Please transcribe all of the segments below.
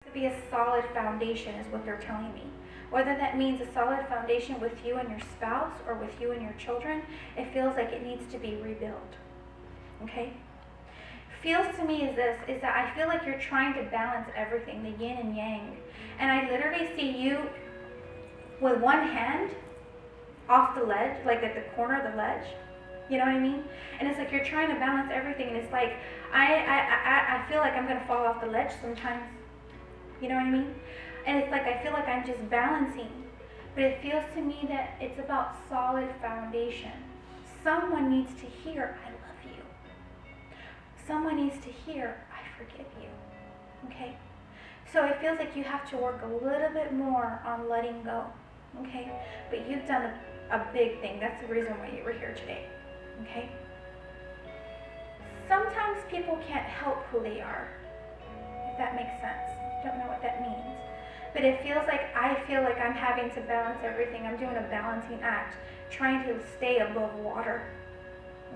To be a solid foundation is what they're telling me. Whether that means a solid foundation with you and your spouse or with you and your children, it feels like it needs to be rebuilt. Okay? Feels to me is that I feel like you're trying to balance everything, the yin and yang. And I literally see you with one hand off the ledge, like at the corner of the ledge. You know what I mean? And it's like you're trying to balance everything, and it's like I feel like I'm gonna fall off the ledge sometimes. You know what I mean? And it's like I feel like I'm just balancing. But it feels to me that it's about solid foundation. Someone needs to hear, I love you. Someone needs to hear, I forgive you. Okay? So it feels like you have to work a little bit more on letting go. Okay? But you've done a big thing. That's the reason why you were here today. Okay? Sometimes people can't help who they are, if that makes sense. Don't know what that means. But it feels like I feel like I'm having to balance everything. I'm doing a balancing act, trying to stay above water.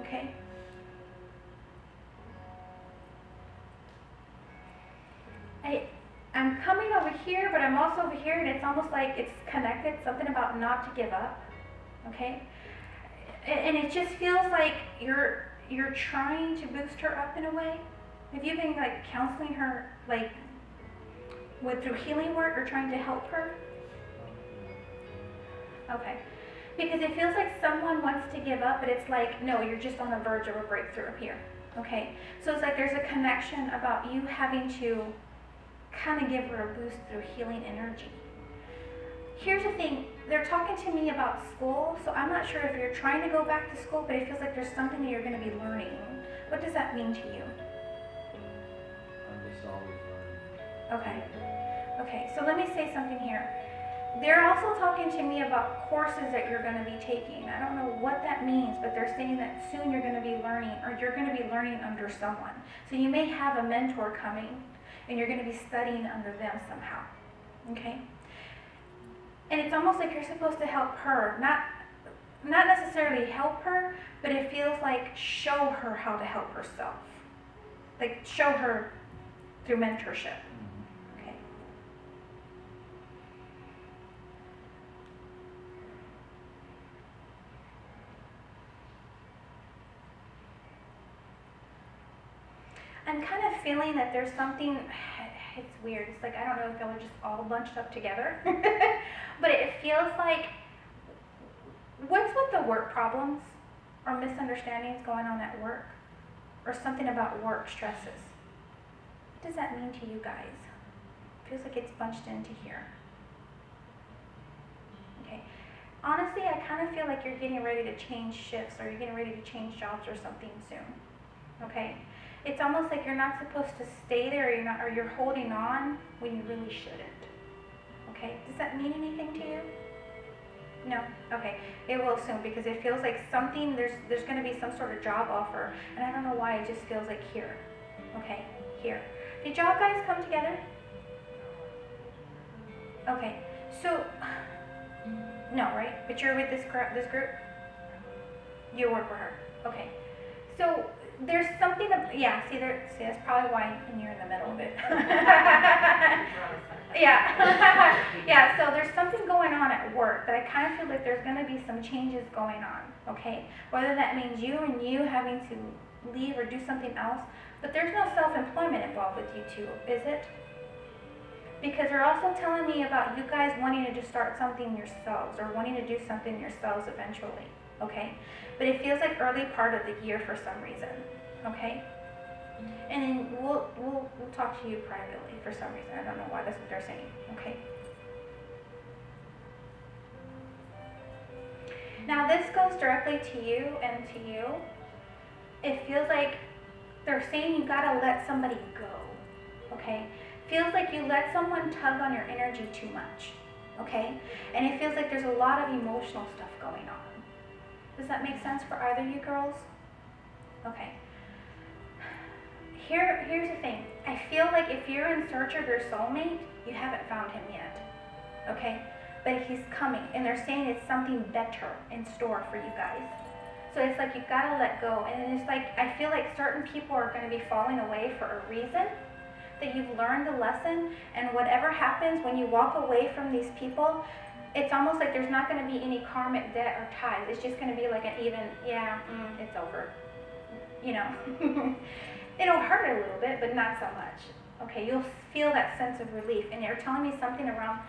Okay? I'm coming over here, but I'm also over here, and it's almost like it's connected. Something about not to give up. Okay? And it just feels like you're trying to boost her up in a way. Have you been like counseling her, like through healing work, or trying to help her? Okay. Because it feels like someone wants to give up, but it's like, no, you're just on the verge of a breakthrough here. Okay? So it's like there's a connection about you having to kind of give her a boost through healing energy. Here's the thing, they're talking to me about school, so I'm not sure if you're trying to go back to school, but it feels like there's something that you're going to be learning. What does that mean to you? I'm just always learning. Okay. Okay, so let me say something here. They're also talking to me about courses that you're going to be taking. I don't know what that means, but they're saying that soon you're going to be learning, or you're going to be learning under someone. So you may have a mentor coming, and you're going to be studying under them somehow. Okay? And it's almost like you're supposed to help her, not necessarily help her, but it feels like show her how to help herself. Like show her through mentorship. Okay. I'm kind of feeling that there's something, it's weird. It's like, I don't know if y'all are just all bunched up together. But it feels like, what's with the work problems or misunderstandings going on at work? Or something about work stresses? What does that mean to you guys? It feels like it's bunched into here. Okay. Honestly, I kind of feel like you're getting ready to change shifts, or you're getting ready to change jobs or something soon. Okay? It's almost like you're not supposed to stay there, or you're holding on when you really shouldn't. Okay? Does that mean anything to you? No? Okay. It will soon, because it feels like something, there's going to be some sort of job offer, and I don't know why, it just feels like here. Okay? Here. Did y'all guys come together? Okay. So, no, right? But you're with this group? You work with her. Okay. So, there's something, that's probably why you're in the middle of it. Yeah. Yeah, so there's something going on at work that I kind of feel like there's going to be some changes going on, okay? Whether that means you having to leave or do something else, but there's no self-employment involved with you two, is it? Because they're also telling me about you guys wanting to just start something yourselves, or wanting to do something yourselves eventually, okay? But it feels like early part of the year for some reason, okay? And then we'll talk to you privately for some reason. I don't know why, that's what they're saying, okay? Now this goes directly to you and to you. It feels like they're saying you gotta let somebody go, okay? Feels like you let someone tug on your energy too much, okay? And it feels like there's a lot of emotional stuff going on. Does that make sense for either of you girls? Okay. Here's the thing. I feel like if you're in search of your soulmate, you haven't found him yet, okay? But he's coming, and they're saying it's something better in store for you guys. So it's like you've got to let go, and it's like I feel like certain people are going to be falling away for a reason, that you've learned the lesson, and whatever happens when you walk away from these people, it's almost like there's not going to be any karmic debt or ties. It's just going to be like an even, it's over. You know, it'll hurt a little bit, but not so much. Okay, you'll feel that sense of relief. And they're telling me something around,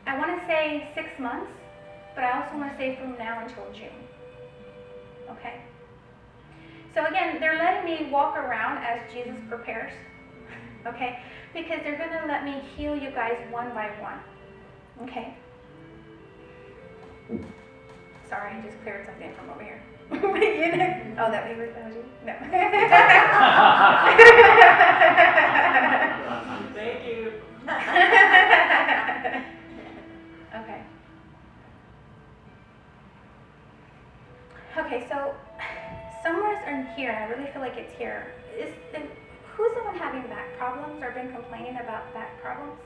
I want to say 6 months, but I also want to say from now until June. Okay? So again, they're letting me walk around as Jesus prepares. Okay? Because they're going to let me heal you guys one by one. Okay? Sorry, I just cleared something from over here. You know? Oh, that was you? No. Thank you. Okay. Okay, so somewhere in here, I really feel like it's here. Who's the one having back problems or been complaining about back problems?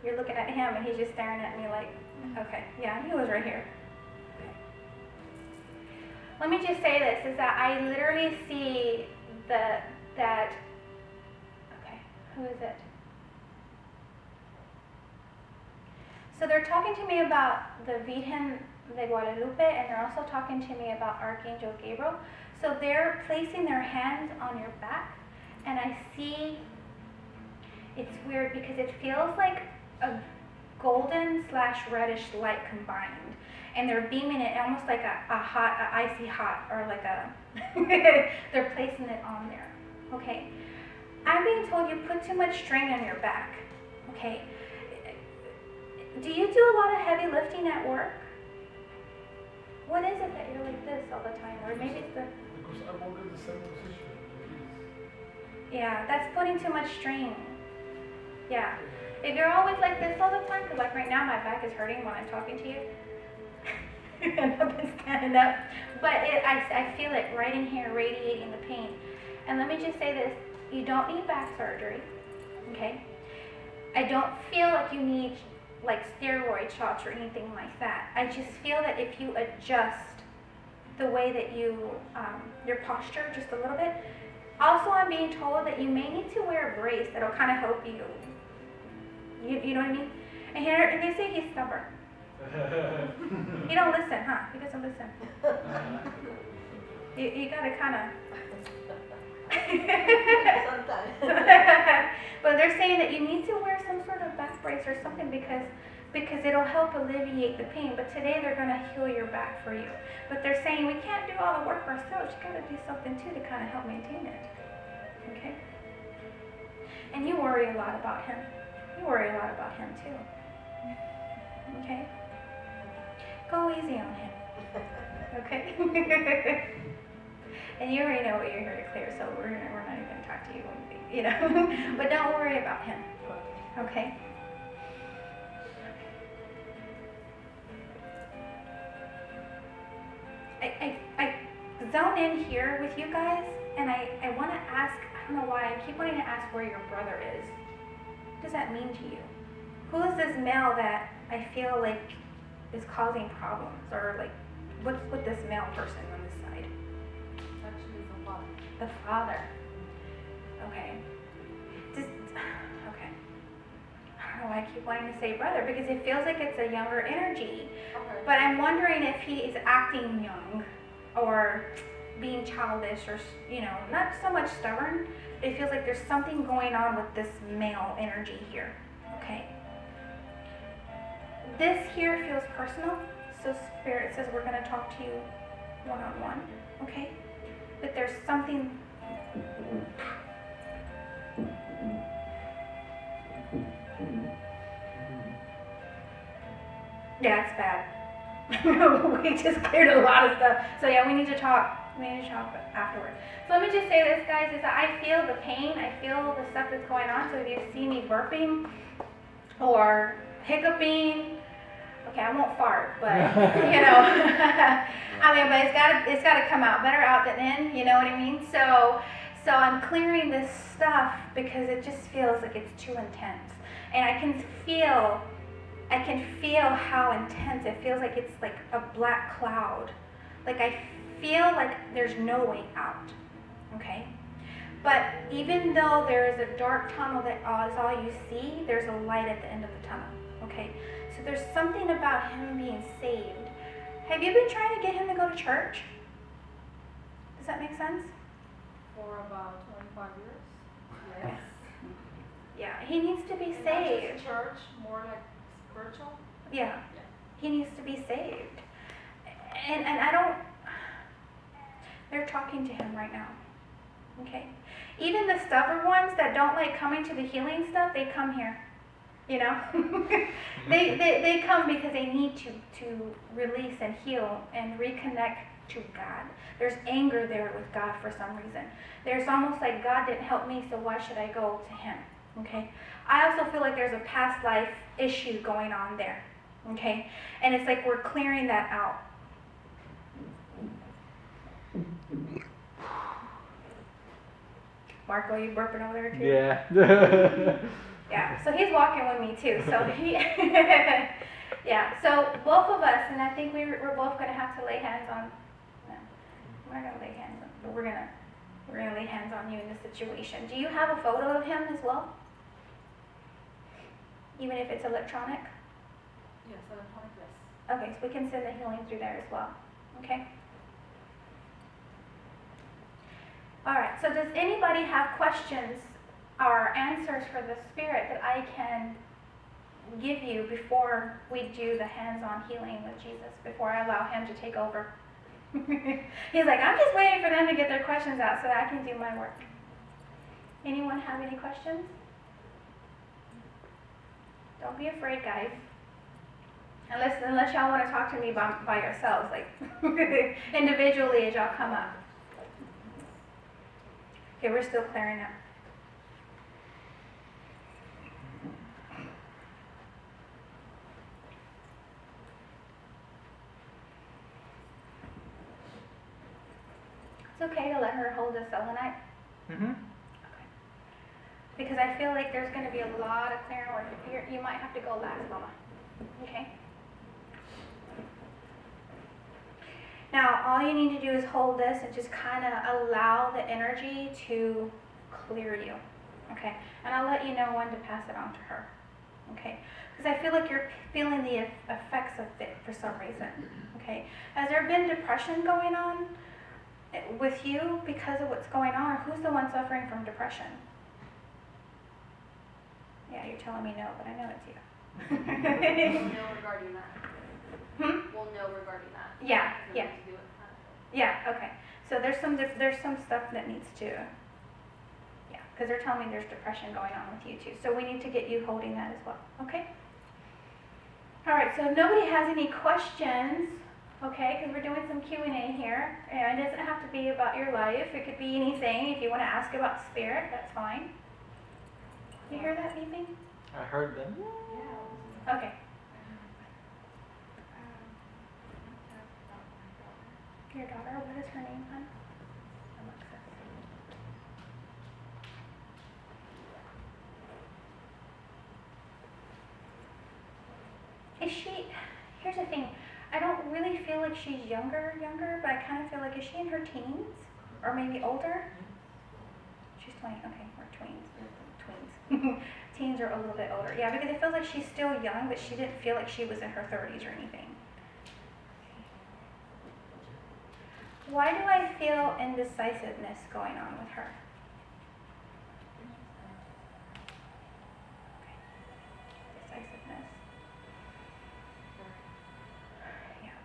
You're looking at him and he's just staring at me like, okay, yeah, he was right here. Let me just say this, is that I literally see that, okay, who is it? So they're talking to me about the Virgen de Guadalupe, and they're also talking to me about Archangel Gabriel. So they're placing their hands on your back, and I see, it's weird because it feels like a golden / reddish light combined. And they're beaming it almost like a icy hot, or like a, they're placing it on there, okay? I'm being told you put too much strain on your back, okay? Do you do a lot of heavy lifting at work? What is it that you're like this all the time? Or maybe it's the... Because I'm always the same position. Yeah, that's putting too much strain. Yeah. If you're always like this all the time, because like right now my back is hurting when I'm talking to you. And I've been standing up. But I feel it right in here radiating the pain. And let me just say this, you don't need back surgery, okay? I don't feel like you need like steroid shots or anything like that. I just feel that if you adjust the way that you, your posture just a little bit. Also, I'm being told that you may need to wear a brace that'll kind of help you. You know what I mean? And here, and they say he's stubborn. He don't listen, huh? He doesn't listen. You gotta kind of. But they're saying that you need to wear some sort of back brace or something because it'll help alleviate the pain. But today they're gonna heal your back for you. But they're saying we can't do all the work ourselves. You gotta do something too to kind of help maintain it. Okay? And you worry a lot about him. You worry a lot about him too. Okay? Go easy on him. Okay? And you already know what you're here to clear, so we're not even going to talk to you, you know. But don't worry about him. Okay? I zone in here with you guys, and I want to ask, I don't know why, I keep wanting to ask where your brother is. What does that mean to you? Who is this male that I feel like is causing problems? Or like, what's with this male person on this side? Actually, the father. The father. Okay. Okay. I don't know why I keep wanting to say brother, because it feels like it's a younger energy. Okay. But I'm wondering if he is acting young or being childish or, you know, not so much stubborn. It feels like there's something going on with this male energy here. Okay. This here feels personal. So Spirit says we're going to talk to you one-on-one. Okay? But there's something... Yeah, it's bad. We just cleared a lot of stuff. So yeah, we need to talk. We need to talk afterwards. So let me just say this, guys, is that I feel the pain. I feel the stuff that's going on. So if you see me burping or hiccuping, okay, I won't fart, but you know, I mean, but it's gotta come out. Better out than in. You know what I mean? So I'm clearing this stuff because it just feels like it's too intense, and I can feel how intense it feels. Like it's like a black cloud. Like I feel like there's no way out. Okay, But even though there is a dark tunnel that is all you see, there's a light at the end of the tunnel. Okay? So there's something about him being saved. Have you been trying to get him to go to church? Does that make sense? For about 25 years. Yes. Yeah, he needs to be And not saved. just church, more like spiritual. Yeah, he needs to be saved. And I don't, they're talking to him right now. Okay? Even the stubborn ones that don't like coming to the healing stuff, they come here. You know? they come because they need to release and heal and reconnect to God. There's anger there with God for some reason. There's almost like God didn't help me, so why should I go to him? Okay? I also feel like there's a past life issue going on there. Okay? And it's like we're clearing that out. Marco, you burping over there too? Yeah. Yeah, so he's walking with me too. So he, yeah. So both of us, and I think we're both gonna have to lay hands on. No, we're not gonna lay hands on, but we're gonna lay hands on you in this situation. Do you have a photo of him as well? Even if it's electronic? Yes, electronic, yes. Okay, so we can send the healing through there as well. Okay. All right. So does anybody have questions or answers for the spirit that I can give you before we do the hands-on healing with Jesus, before I allow him to take over? He's like, I'm just waiting for them to get their questions out so that I can do my work. Anyone have any questions? Don't be afraid, guys. Unless y'all want to talk to me by yourselves, like individually as y'all come up. Okay, we're still clearing up. It's okay to let her hold the selenite. Mm-hmm. Because I feel like there's going to be a lot of clearing work. You might have to go last, Mama. Okay? Now, all you need to do is hold this and just kind of allow the energy to clear you. Okay? And I'll let you know when to pass it on to her. Okay? Because I feel like you're feeling the effects of it for some reason. Okay? Has there been depression going on with you because of what's going on? Or who's the one suffering from depression? Yeah, you're telling me no, but I know it's you. We'll know regarding that. Hmm? We'll know regarding that. Yeah, Nothing yeah. to do with that. Yeah, okay. So there's some stuff that needs to, yeah, because they're telling me there's depression going on with you too. So we need to get you holding that as well, okay? All right, so if nobody has any questions, okay, because we're doing some Q&A here, and it doesn't have to be about your life. It could be anything. If you want to ask about spirit, that's fine. You hear that beeping? I heard them. Okay. Your daughter, what is her name, hon? Alexis. Is she, here's the thing, I don't really feel like she's younger, but I kind of feel like, is she in her teens? Or maybe older? She's 20, okay, we're tweens. Teens are a little bit older. Yeah, because it feels like she's still young, but she didn't feel like she was in her 30s or anything. Why do I feel indecisiveness going on with her? Okay. Decisiveness. Yeah.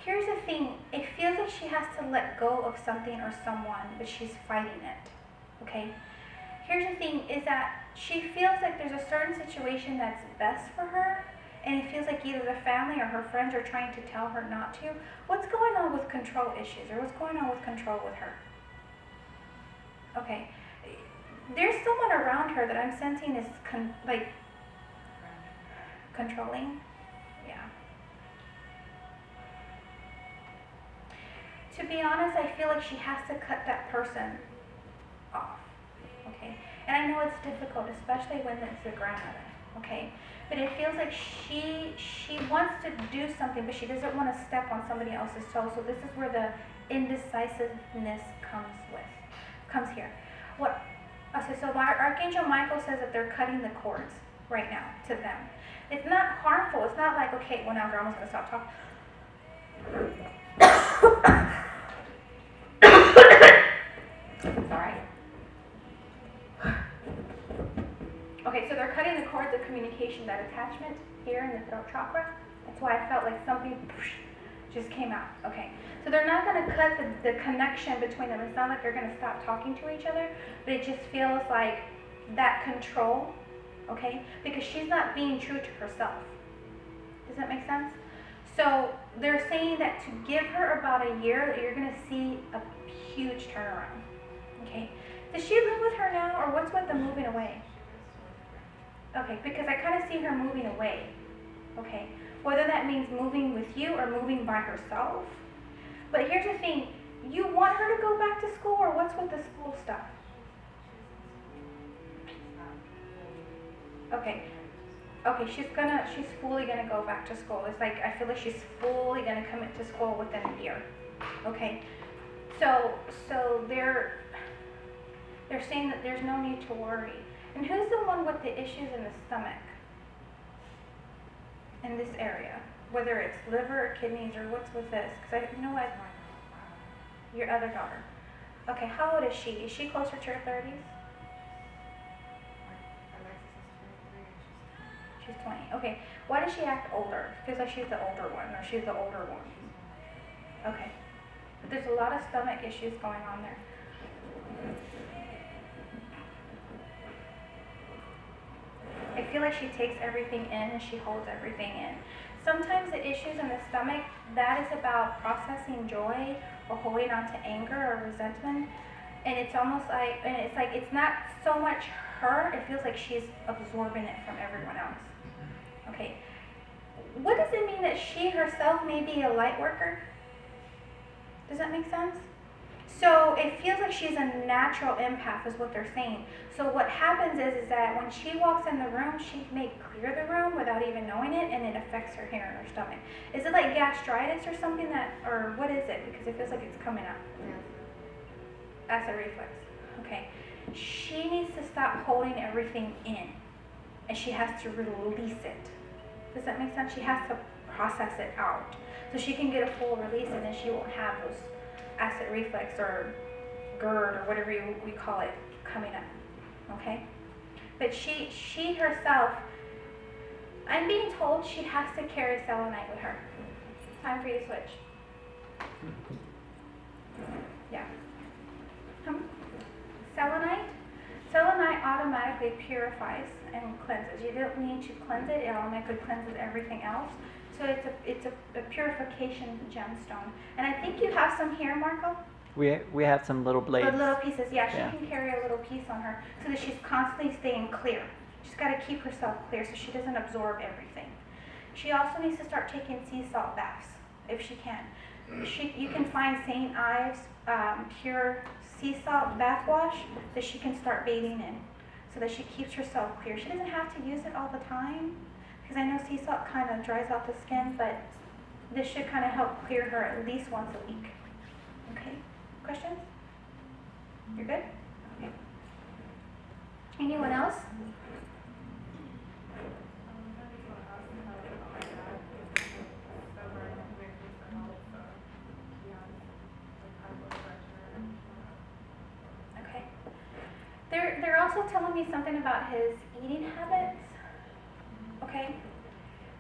Here's the thing. It feels like she has to let go of something or someone, but she's fighting it. Okay? Here's the thing, is that she feels like there's a certain situation that's best for her, and it feels like either the family or her friends are trying to tell her not to. What's going on with control issues, or what's going on with control with her? Okay. There's someone around her that I'm sensing is controlling. Yeah. To be honest, I feel like she has to cut that person off. Okay, and I know it's difficult, especially when it's a grandmother, okay? But it feels like she wants to do something, but she doesn't want to step on somebody else's toes. So this is where the indecisiveness comes here. what, I said, so Archangel Michael says that they're cutting the cords right now to them. It's not harmful. It's not like, okay, well now grandma's gonna stop talking. Sorry. Okay, so they're cutting the cords of communication, that attachment here in the throat chakra. That's why I felt like something just came out. Okay, so they're not going to cut the connection between them. It's not like they're going to stop talking to each other, but it just feels like that control, okay? Because she's not being true to herself. Does that make sense? So they're saying that to give her about a year, that you're going to see a huge turnaround, okay? Does she live with her now, or what's with the moving away? Okay, because I kind of see her moving away, okay? Whether that means moving with you or moving by herself. But here's the thing, you want her to go back to school, or what's with the school stuff? Okay, she's fully gonna go back to school. It's like, I feel like she's fully gonna commit to school within a year, okay? So they're saying that there's no need to worry. And who's the one with the issues in the stomach? In this area? Whether it's liver or kidneys, or what's with this? Because you know what? Your other daughter. Okay, how old is she? Is she closer to her 30s? She's 20. Okay, why does she act older? Feels like she's the older one, or she's the older one. Okay, but there's a lot of stomach issues going on there. I feel like she takes everything in and she holds everything in. Sometimes the issues in the stomach, that is about processing joy or holding on to anger or resentment. And it's almost like, it's not so much her, it feels like she's absorbing it from everyone else. Okay. What does it mean that she herself may be a light worker? Does that make sense? So it feels like she's a natural empath is what they're saying. So what happens is that when she walks in the room, she may clear the room without even knowing it, and it affects her hair in her stomach. Is it like gastritis or something or what is it? Because it feels like it's coming up. Acid reflux. Okay. She needs to stop holding everything in, and she has to release it. Does that make sense? She has to process it out so she can get a full release, and then she won't have those acid reflux or GERD or whatever we call it coming up, okay? But she herself, I'm being told she has to carry selenite with her. Time for you to switch. Yeah. Selenite automatically purifies and cleanses. You don't need to cleanse it. It automatically cleanses everything else. So it's a purification gemstone. And I think you have some here, Marco? We have some little blades. The little pieces, yeah. Yeah. She can carry a little piece on her so that she's constantly staying clear. She's got to keep herself clear so she doesn't absorb everything. She also needs to start taking sea salt baths, if she can. You can find St. Ives pure sea salt bath wash that she can start bathing in so that she keeps herself clear. She doesn't have to use it all the time, because I know sea salt kind of dries out the skin, but this should kind of help clear her at least once a week. Okay? Questions? You're good? Okay. Anyone else? Okay. They're also telling me something about his eating habits. Okay?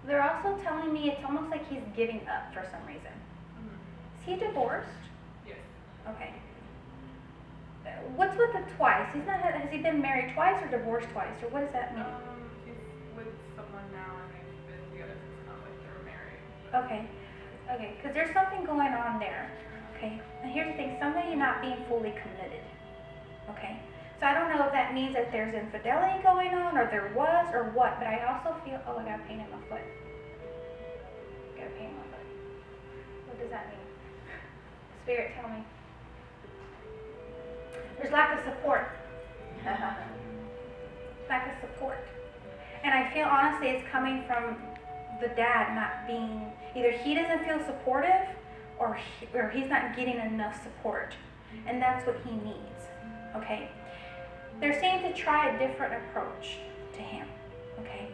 They're also telling me it's almost like he's giving up for some reason. Is he divorced? Yes. Okay. What's with the twice? Has he been married twice or divorced twice? Or what does that mean? He's with someone now and they've been together since not like they were married. Okay. Okay, because there's something going on there. Okay? And here's the thing, somebody not being fully committed. Okay? So I don't know if that means that there's infidelity going on, or there was, or what, but I also feel, I got pain in my foot. Got pain in my foot. What does that mean? Spirit, tell me. There's lack of support. Lack of support. And I feel honestly it's coming from the dad not being, either he doesn't feel supportive, or he's not getting enough support. And that's what he needs. Okay? They're saying to try a different approach to him, okay?